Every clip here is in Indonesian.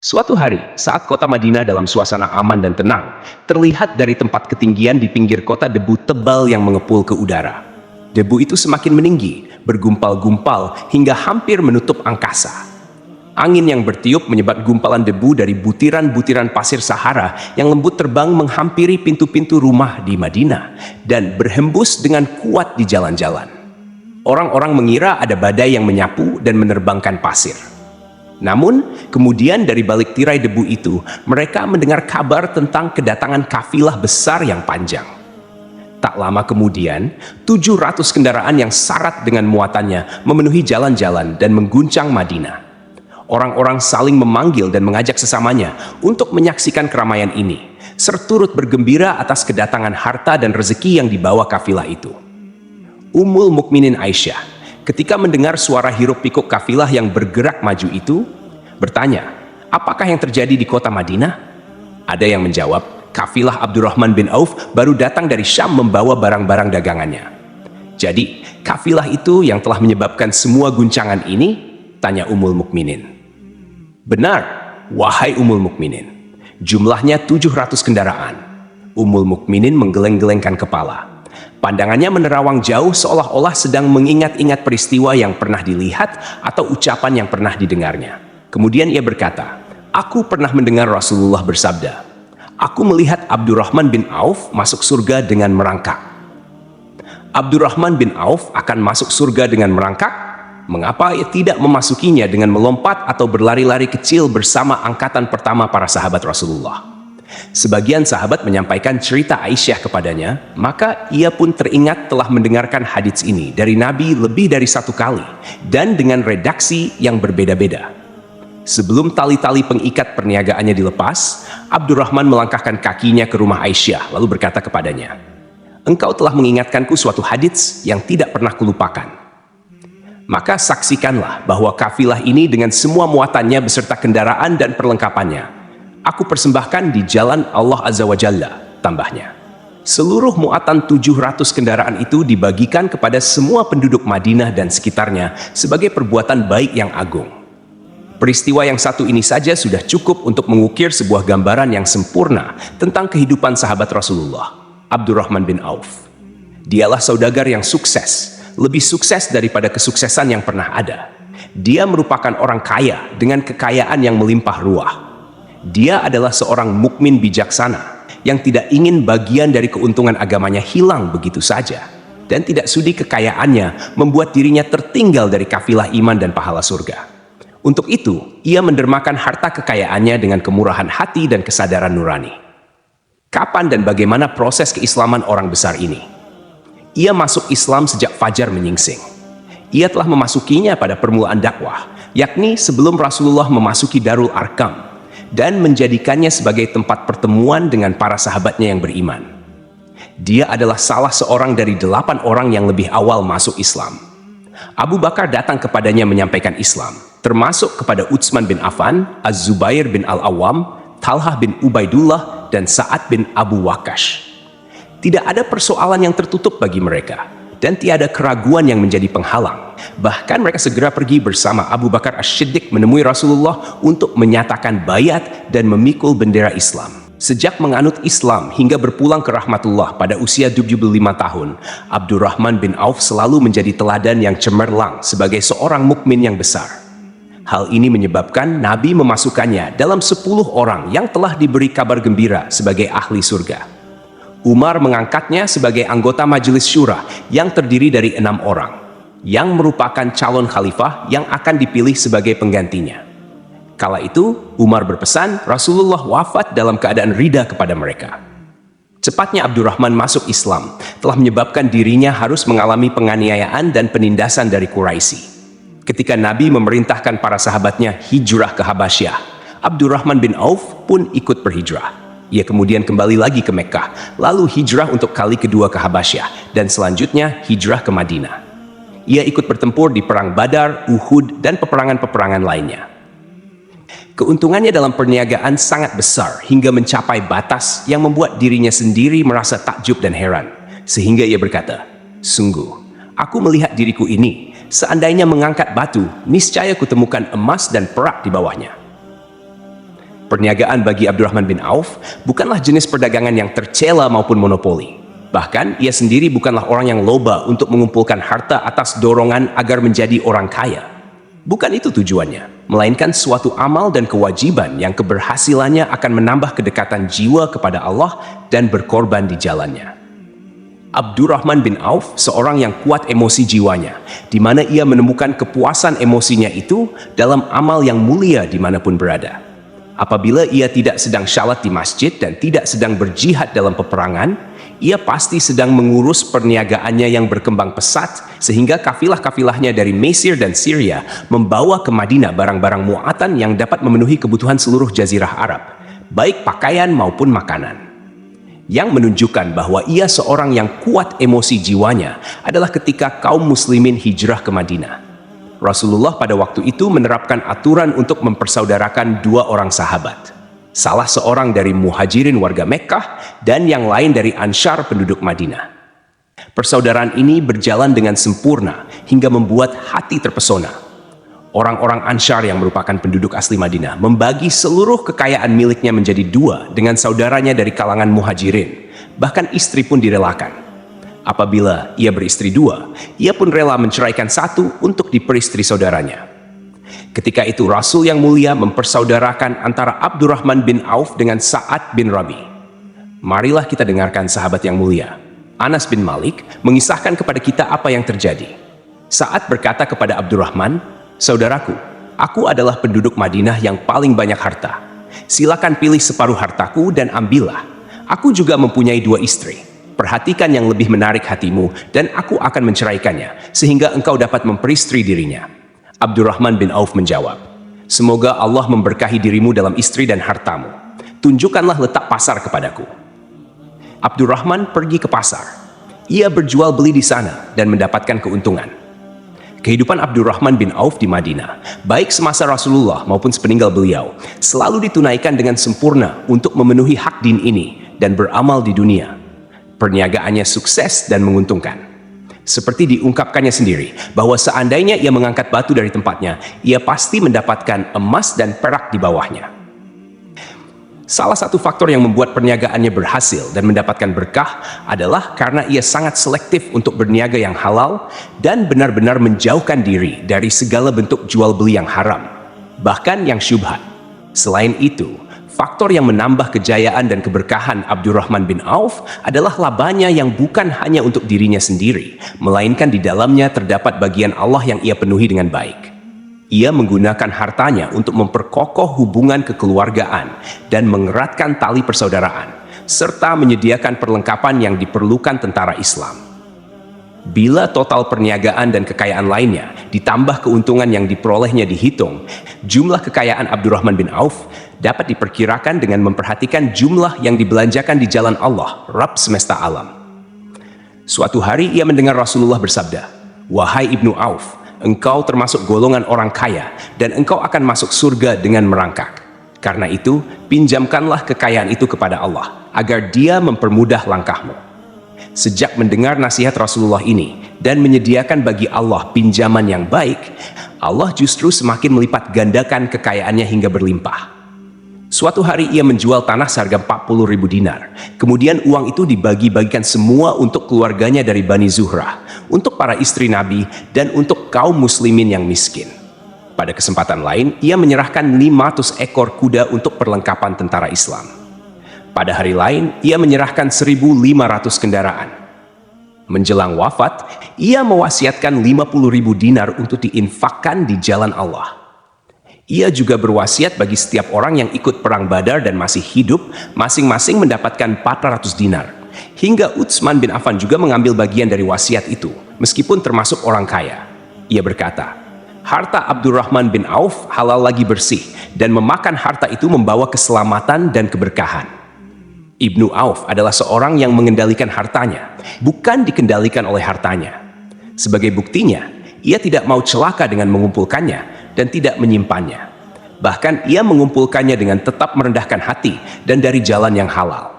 Suatu hari, saat kota Madinah dalam suasana aman dan tenang, terlihat dari tempat ketinggian di pinggir kota debu tebal yang mengepul ke udara. Debu itu semakin meninggi, bergumpal-gumpal hingga hampir menutup angkasa. Angin yang bertiup menyebat gumpalan debu dari butiran-butiran pasir Sahara yang lembut terbang menghampiri pintu-pintu rumah di Madinah dan berhembus dengan kuat di jalan-jalan. Orang-orang mengira ada badai yang menyapu dan menerbangkan pasir. Namun, kemudian dari balik tirai debu itu, mereka mendengar kabar tentang kedatangan kafilah besar yang panjang. Tak lama kemudian, 700 kendaraan yang syarat dengan muatannya memenuhi jalan-jalan dan mengguncang Madinah. Orang-orang saling memanggil dan mengajak sesamanya untuk menyaksikan keramaian ini, serta turut bergembira atas kedatangan harta dan rezeki yang dibawa kafilah itu. Ummul Mukminin Aisyah, ketika mendengar suara hiruk-pikuk kafilah yang bergerak maju itu, bertanya, apakah yang terjadi di kota Madinah? Ada yang menjawab, kafilah Abdurrahman bin Auf baru datang dari Syam membawa barang-barang dagangannya. Jadi, kafilah itu yang telah menyebabkan semua guncangan ini? Tanya Ummul Mukminin. Benar, wahai Ummul Mukminin. Jumlahnya 700 kendaraan. Ummul Mukminin menggeleng-gelengkan kepala. Pandangannya menerawang jauh seolah-olah sedang mengingat-ingat peristiwa yang pernah dilihat atau ucapan yang pernah didengarnya. Kemudian ia berkata, aku pernah mendengar Rasulullah bersabda, aku melihat Abdurrahman bin Auf masuk surga dengan merangkak. Abdurrahman bin Auf akan masuk surga dengan merangkak? Mengapa ia tidak memasukinya dengan melompat atau berlari-lari kecil bersama angkatan pertama para sahabat Rasulullah? Sebagian sahabat menyampaikan cerita Aisyah kepadanya, maka ia pun teringat telah mendengarkan hadits ini dari Nabi lebih dari satu kali dan dengan redaksi yang berbeda-beda. Sebelum tali-tali pengikat perniagaannya dilepas, Abdurrahman melangkahkan kakinya ke rumah Aisyah lalu berkata kepadanya, engkau telah mengingatkanku suatu hadits yang tidak pernah kulupakan. Maka saksikanlah bahwa kafilah ini dengan semua muatannya beserta kendaraan dan perlengkapannya aku persembahkan di jalan Allah Azza wa Jalla, tambahnya. Seluruh muatan 700 kendaraan itu dibagikan kepada semua penduduk Madinah dan sekitarnya sebagai perbuatan baik yang agung. Peristiwa yang satu ini saja sudah cukup untuk mengukir sebuah gambaran yang sempurna tentang kehidupan sahabat Rasulullah, Abdurrahman bin Auf. Dialah saudagar yang sukses, lebih sukses daripada kesuksesan yang pernah ada. Dia merupakan orang kaya dengan kekayaan yang melimpah ruah. Dia adalah seorang mukmin bijaksana yang tidak ingin bagian dari keuntungan agamanya hilang begitu saja dan tidak sudi kekayaannya membuat dirinya tertinggal dari kafilah iman dan pahala surga. Untuk itu, ia mendermakan harta kekayaannya dengan kemurahan hati dan kesadaran nurani. Kapan dan bagaimana proses keislaman orang besar ini? Ia masuk Islam sejak fajar menyingsing. Ia telah memasukinya pada permulaan dakwah, yakni sebelum Rasulullah memasuki Darul Arkam dan menjadikannya sebagai tempat pertemuan dengan para sahabatnya yang beriman. Dia adalah salah seorang dari 8 orang yang lebih awal masuk Islam. Abu Bakar datang kepadanya menyampaikan Islam, termasuk kepada Utsman bin Affan, Az-Zubair bin Al-Awwam, Talhah bin Ubaidullah, dan Sa'ad bin Abu Waqqash. Tidak ada persoalan yang tertutup bagi mereka, dan tiada keraguan yang menjadi penghalang. Bahkan mereka segera pergi bersama Abu Bakar As-Siddiq menemui Rasulullah untuk menyatakan bayat dan memikul bendera Islam. Sejak menganut Islam hingga berpulang ke rahmatullah pada usia 75 tahun, Abdurrahman bin Auf selalu menjadi teladan yang cemerlang sebagai seorang mukmin yang besar. Hal ini menyebabkan Nabi memasukkannya dalam 10 orang yang telah diberi kabar gembira sebagai ahli surga. Umar mengangkatnya sebagai anggota Majelis Syura yang terdiri dari 6 orang, yang merupakan calon khalifah yang akan dipilih sebagai penggantinya. Kala itu, Umar berpesan Rasulullah wafat dalam keadaan rida kepada mereka. Cepatnya Abdurrahman masuk Islam telah menyebabkan dirinya harus mengalami penganiayaan dan penindasan dari Quraisy. Ketika Nabi memerintahkan para sahabatnya hijrah ke Habasyah, Abdurrahman bin Auf pun ikut berhijrah. Ia kemudian kembali lagi ke Mekkah, lalu hijrah untuk kali kedua ke Habasyah, dan selanjutnya hijrah ke Madinah. Ia ikut bertempur di Perang Badar, Uhud, dan peperangan-peperangan lainnya. Keuntungannya dalam perniagaan sangat besar hingga mencapai batas yang membuat dirinya sendiri merasa takjub dan heran. Sehingga ia berkata, sungguh, aku melihat diriku ini, seandainya mengangkat batu, niscaya kutemukan emas dan perak di bawahnya. Perniagaan bagi Abdurrahman bin Auf bukanlah jenis perdagangan yang tercela maupun monopoli. Bahkan, ia sendiri bukanlah orang yang loba untuk mengumpulkan harta atas dorongan agar menjadi orang kaya. Bukan itu tujuannya, melainkan suatu amal dan kewajiban yang keberhasilannya akan menambah kedekatan jiwa kepada Allah dan berkorban di jalannya. Abdurrahman bin Auf seorang yang kuat emosi jiwanya, di mana ia menemukan kepuasan emosinya itu dalam amal yang mulia dimanapun berada. Apabila ia tidak sedang syalat di masjid dan tidak sedang berjihad dalam peperangan, ia pasti sedang mengurus perniagaannya yang berkembang pesat sehingga kafilah-kafilahnya dari Mesir dan Syria membawa ke Madinah barang-barang muatan yang dapat memenuhi kebutuhan seluruh jazirah Arab, baik pakaian maupun makanan. Yang menunjukkan bahwa ia seorang yang kuat emosi jiwanya adalah ketika kaum muslimin hijrah ke Madinah. Rasulullah pada waktu itu menerapkan aturan untuk mempersaudarakan dua orang sahabat. Salah seorang dari muhajirin warga Mekkah dan yang lain dari Ansyar penduduk Madinah. Persaudaraan ini berjalan dengan sempurna hingga membuat hati terpesona. Orang-orang Ansyar yang merupakan penduduk asli Madinah membagi seluruh kekayaan miliknya menjadi dua dengan saudaranya dari kalangan muhajirin. Bahkan istri pun direlakan. Apabila ia beristri dua, ia pun rela menceraikan satu untuk diperistri saudaranya. Ketika itu Rasul yang mulia mempersaudarakan antara Abdurrahman bin Auf dengan Sa'ad bin Rabi. Marilah kita dengarkan sahabat yang mulia. Anas bin Malik mengisahkan kepada kita apa yang terjadi. Sa'ad berkata kepada Abdurrahman, "Saudaraku, aku adalah penduduk Madinah yang paling banyak harta. Silakan pilih separuh hartaku dan ambillah. Aku juga mempunyai dua istri. Perhatikan yang lebih menarik hatimu dan aku akan menceraikannya, sehingga engkau dapat memperistri dirinya." Abdurrahman bin Auf menjawab, "Semoga Allah memberkahi dirimu dalam istri dan hartamu. Tunjukkanlah letak pasar kepadaku." Abdurrahman pergi ke pasar. Ia berjual beli di sana dan mendapatkan keuntungan. Kehidupan Abdurrahman bin Auf di Madinah, baik semasa Rasulullah maupun sepeninggal beliau, selalu ditunaikan dengan sempurna untuk memenuhi hak din ini dan beramal di dunia. Perniagaannya sukses dan menguntungkan. Seperti diungkapkannya sendiri, bahwa seandainya ia mengangkat batu dari tempatnya, ia pasti mendapatkan emas dan perak di bawahnya. Salah satu faktor yang membuat perniagaannya berhasil dan mendapatkan berkah adalah karena ia sangat selektif untuk berniaga yang halal dan benar-benar menjauhkan diri dari segala bentuk jual beli yang haram, bahkan yang syubhat. Selain itu, faktor yang menambah kejayaan dan keberkahan Abdurrahman bin Auf adalah labanya yang bukan hanya untuk dirinya sendiri, melainkan di dalamnya terdapat bagian Allah yang ia penuhi dengan baik. Ia menggunakan hartanya untuk memperkokoh hubungan kekeluargaan dan mengeratkan tali persaudaraan, serta menyediakan perlengkapan yang diperlukan tentara Islam. Bila total perniagaan dan kekayaan lainnya ditambah keuntungan yang diperolehnya dihitung, jumlah kekayaan Abdurrahman bin Auf dapat diperkirakan dengan memperhatikan jumlah yang dibelanjakan di jalan Allah, Rabb semesta alam. Suatu hari ia mendengar Rasulullah bersabda, "Wahai Ibnu Auf, engkau termasuk golongan orang kaya dan engkau akan masuk surga dengan merangkak. Karena itu, pinjamkanlah kekayaan itu kepada Allah, agar Dia mempermudah langkahmu." Sejak mendengar nasihat Rasulullah ini dan menyediakan bagi Allah pinjaman yang baik, Allah justru semakin melipat gandakan kekayaannya hingga berlimpah. Suatu hari ia menjual tanah seharga 40.000 dinar. Kemudian uang itu dibagi-bagikan semua untuk keluarganya dari Bani Zuhrah, untuk para istri Nabi, dan untuk kaum muslimin yang miskin. Pada kesempatan lain, ia menyerahkan 500 ekor kuda untuk perlengkapan tentara Islam. Pada hari lain, ia menyerahkan 1.500 kendaraan. Menjelang wafat, ia mewasiatkan 50.000 dinar untuk diinfakkan di jalan Allah. Ia juga berwasiat bagi setiap orang yang ikut perang Badar dan masih hidup, masing-masing mendapatkan 400 dinar. Hingga Utsman bin Affan juga mengambil bagian dari wasiat itu, meskipun termasuk orang kaya. Ia berkata, "Harta Abdurrahman bin Auf halal lagi bersih, dan memakan harta itu membawa keselamatan dan keberkahan." Ibnu Auf adalah seorang yang mengendalikan hartanya, bukan dikendalikan oleh hartanya. Sebagai buktinya, ia tidak mau celaka dengan mengumpulkannya dan tidak menyimpannya. Bahkan ia mengumpulkannya dengan tetap merendahkan hati dan dari jalan yang halal.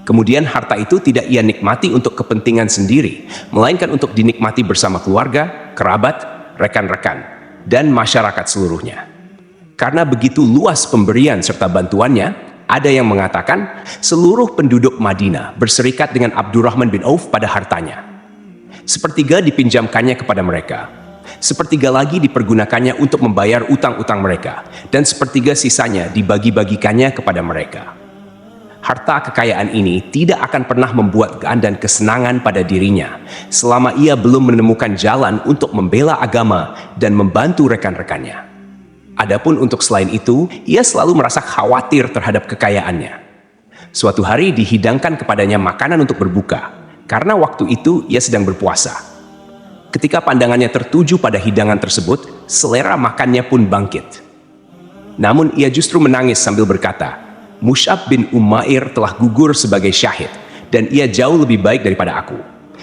Kemudian harta itu tidak ia nikmati untuk kepentingan sendiri, melainkan untuk dinikmati bersama keluarga, kerabat, rekan-rekan, dan masyarakat seluruhnya. Karena begitu luas pemberian serta bantuannya, ada yang mengatakan seluruh penduduk Madinah berserikat dengan Abdurrahman bin Auf pada hartanya. Sepertiga dipinjamkannya kepada mereka, sepertiga lagi dipergunakannya untuk membayar utang-utang mereka, dan sepertiga sisanya dibagi-bagikannya kepada mereka. Harta kekayaan ini tidak akan pernah membuat keadaan dan kesenangan pada dirinya selama ia belum menemukan jalan untuk membela agama dan membantu rekan-rekannya. Adapun untuk selain itu, ia selalu merasa khawatir terhadap kekayaannya. Suatu hari dihidangkan kepadanya makanan untuk berbuka, karena waktu itu ia sedang berpuasa. Ketika pandangannya tertuju pada hidangan tersebut, selera makannya pun bangkit. Namun ia justru menangis sambil berkata, Mus'ab bin Umair telah gugur sebagai syahid, dan ia jauh lebih baik daripada aku.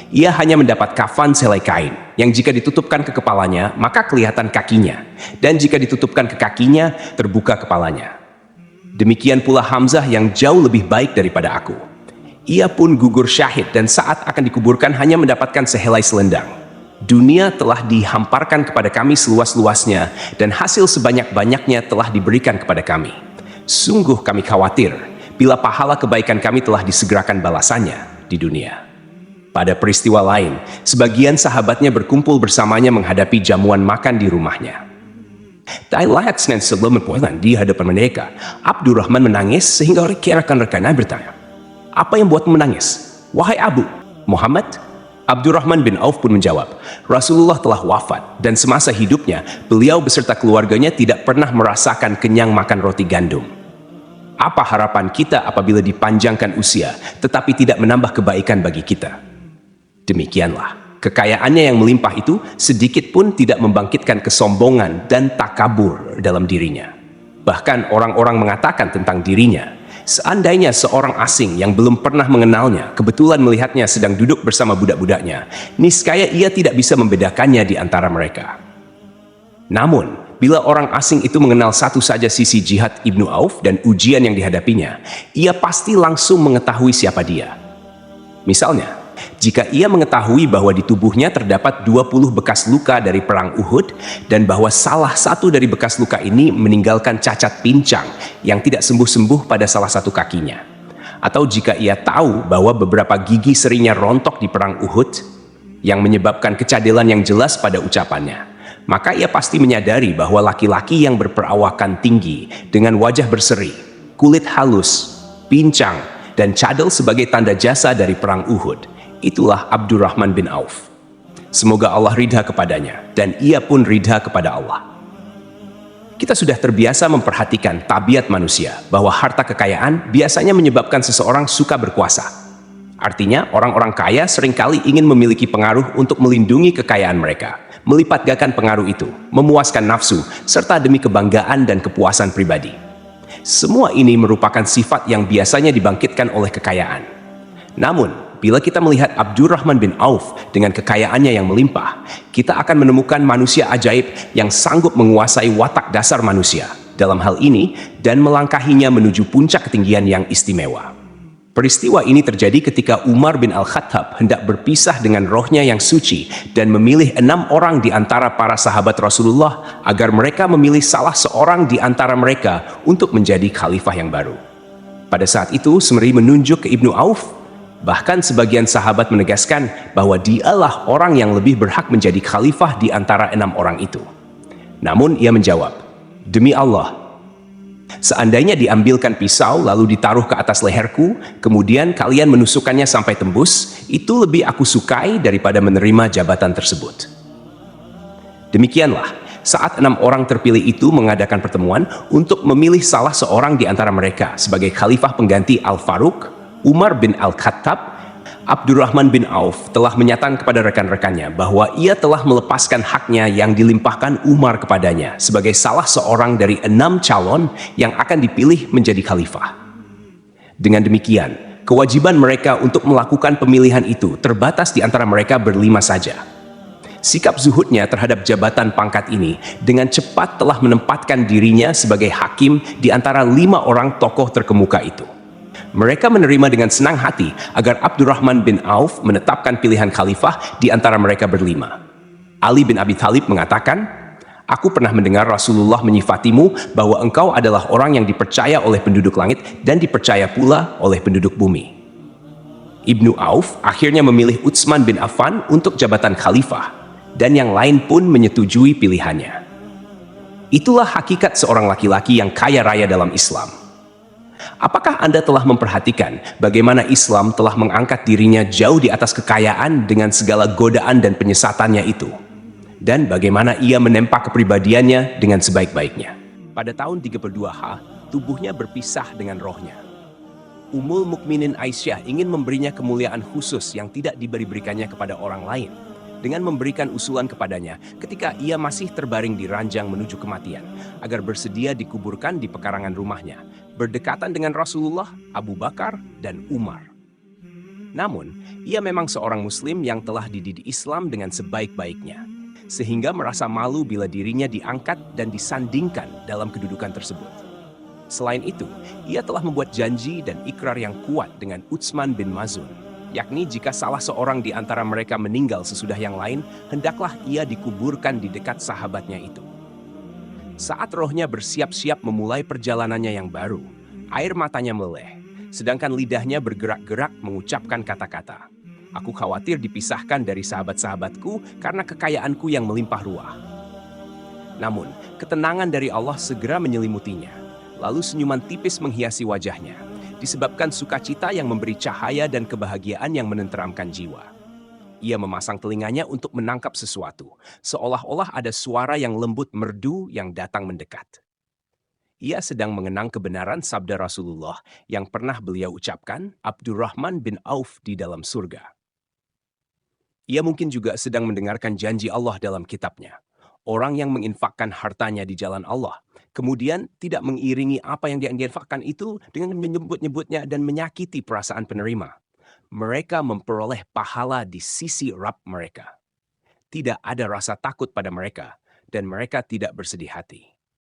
Ia hanya mendapat kafan selai kain, yang jika ditutupkan ke kepalanya, maka kelihatan kakinya, dan jika ditutupkan ke kakinya, terbuka kepalanya. Demikian pula Hamzah yang jauh lebih baik daripada aku. Ia pun gugur syahid, dan saat akan dikuburkan hanya mendapatkan sehelai selendang. Dunia telah dihamparkan kepada kami seluas-luasnya, dan hasil sebanyak-banyaknya telah diberikan kepada kami. Sungguh kami khawatir bila pahala kebaikan kami telah disegerakan balasannya di dunia. Pada peristiwa lain, sebagian sahabatnya berkumpul bersamanya menghadapi jamuan makan di rumahnya. Lihat Senin sebelum berpulang di hadapan mereka, Abdurrahman menangis sehingga rekan-rekannya bertanya, "Apa yang buat menangis? Wahai Abu Muhammad?" Abdurrahman bin Auf pun menjawab, "Rasulullah telah wafat dan semasa hidupnya beliau beserta keluarganya tidak pernah merasakan kenyang makan roti gandum. Apa harapan kita apabila dipanjangkan usia tetapi tidak menambah kebaikan bagi kita?" Demikianlah, kekayaannya yang melimpah itu sedikit pun tidak membangkitkan kesombongan dan takabur dalam dirinya. Bahkan orang-orang mengatakan tentang dirinya, seandainya seorang asing yang belum pernah mengenalnya kebetulan melihatnya sedang duduk bersama budak-budaknya, niscaya ia tidak bisa membedakannya di antara mereka. Namun, bila orang asing itu mengenal satu saja sisi jihad Ibnu Auf dan ujian yang dihadapinya, ia pasti langsung mengetahui siapa dia. Misalnya, jika ia mengetahui bahwa di tubuhnya terdapat 20 bekas luka dari perang Uhud dan bahwa salah satu dari bekas luka ini meninggalkan cacat pincang yang tidak sembuh-sembuh pada salah satu kakinya, atau jika ia tahu bahwa beberapa gigi serinya rontok di perang Uhud yang menyebabkan kecadilan yang jelas pada ucapannya, maka ia pasti menyadari bahwa laki-laki yang berperawakan tinggi dengan wajah berseri, kulit halus, pincang, dan cadel sebagai tanda jasa dari perang Uhud, itulah Abdurrahman bin Auf. Semoga Allah ridha kepadanya, dan ia pun ridha kepada Allah. Kita sudah terbiasa memperhatikan tabiat manusia, bahwa harta kekayaan biasanya menyebabkan seseorang suka berkuasa. Artinya, orang-orang kaya seringkali ingin memiliki pengaruh untuk melindungi kekayaan mereka, melipat gandakan pengaruh itu, memuaskan nafsu, serta demi kebanggaan dan kepuasan pribadi. Semua ini merupakan sifat yang biasanya dibangkitkan oleh kekayaan. Namun, bila kita melihat Abdurrahman bin Auf dengan kekayaannya yang melimpah, kita akan menemukan manusia ajaib yang sanggup menguasai watak dasar manusia dalam hal ini dan melangkahinya menuju puncak ketinggian yang istimewa. Peristiwa ini terjadi ketika Umar bin Al-Khattab hendak berpisah dengan rohnya yang suci dan memilih 6 orang di antara para sahabat Rasulullah agar mereka memilih salah seorang di antara mereka untuk menjadi khalifah yang baru. Pada saat itu, Semeri menunjuk ke Ibnu Auf. Bahkan sebagian sahabat menegaskan bahwa dialah orang yang lebih berhak menjadi khalifah di antara 6 orang itu. Namun ia menjawab, "Demi Allah, seandainya diambilkan pisau lalu ditaruh ke atas leherku, kemudian kalian menusukkannya sampai tembus, itu lebih aku sukai daripada menerima jabatan tersebut." Demikianlah, saat 6 orang terpilih itu mengadakan pertemuan untuk memilih salah seorang di antara mereka sebagai khalifah pengganti Al-Faruq, Umar bin Al-Khattab, Abdurrahman bin Auf telah menyatakan kepada rekan-rekannya bahwa ia telah melepaskan haknya yang dilimpahkan Umar kepadanya sebagai salah seorang dari 6 calon yang akan dipilih menjadi khalifah. Dengan demikian, kewajiban mereka untuk melakukan pemilihan itu terbatas di antara mereka berlima saja. Sikap zuhudnya terhadap jabatan pangkat ini dengan cepat telah menempatkan dirinya sebagai hakim di antara 5 orang tokoh terkemuka itu. Mereka menerima dengan senang hati agar Abdurrahman bin Auf menetapkan pilihan khalifah di antara mereka berlima. Ali bin Abi Thalib mengatakan, Aku pernah mendengar Rasulullah menyifatimu bahwa engkau adalah orang yang dipercaya oleh penduduk langit dan dipercaya pula oleh penduduk bumi. Ibnu Auf akhirnya memilih Utsman bin Affan untuk jabatan khalifah, dan yang lain pun menyetujui pilihannya. Itulah hakikat seorang laki-laki yang kaya raya dalam Islam. Apakah Anda telah memperhatikan bagaimana Islam telah mengangkat dirinya jauh di atas kekayaan dengan segala godaan dan penyesatannya itu? Dan bagaimana ia menempa kepribadiannya dengan sebaik-baiknya. Pada tahun 32H, tubuhnya berpisah dengan rohnya. Ummul Mukminin Aisyah ingin memberinya kemuliaan khusus yang tidak diberikannya kepada orang lain, dengan memberikan usulan kepadanya ketika ia masih terbaring di ranjang menuju kematian, agar bersedia dikuburkan di pekarangan rumahnya, berdekatan dengan Rasulullah, Abu Bakar, dan Umar. Namun, ia memang seorang Muslim yang telah dididik Islam dengan sebaik-baiknya, sehingga merasa malu bila dirinya diangkat dan disandingkan dalam kedudukan tersebut. Selain itu, ia telah membuat janji dan ikrar yang kuat dengan Utsman bin Mazun, yakni jika salah seorang di antara mereka meninggal sesudah yang lain, hendaklah ia dikuburkan di dekat sahabatnya itu. Saat rohnya bersiap-siap memulai perjalanannya yang baru, air matanya meleleh, sedangkan lidahnya bergerak-gerak mengucapkan kata-kata, "Aku khawatir dipisahkan dari sahabat-sahabatku karena kekayaanku yang melimpah ruah." Namun, ketenangan dari Allah segera menyelimutinya, lalu senyuman tipis menghiasi wajahnya, disebabkan sukacita yang memberi cahaya dan kebahagiaan yang menenteramkan jiwa. Ia memasang telinganya untuk menangkap sesuatu, seolah-olah ada suara yang lembut merdu yang datang mendekat. Ia sedang mengenang kebenaran sabda Rasulullah yang pernah beliau ucapkan, Abdurrahman bin Auf di dalam surga. Ia mungkin juga sedang mendengarkan janji Allah dalam kitabnya. Orang yang menginfakkan hartanya di jalan Allah, kemudian tidak mengiringi apa yang diinfakkan itu dengan menyebut-nyebutnya dan menyakiti perasaan penerima. Mereka memperoleh pahala di sisi Rabb mereka. Tidak ada rasa takut pada mereka, dan mereka tidak bersedih hati.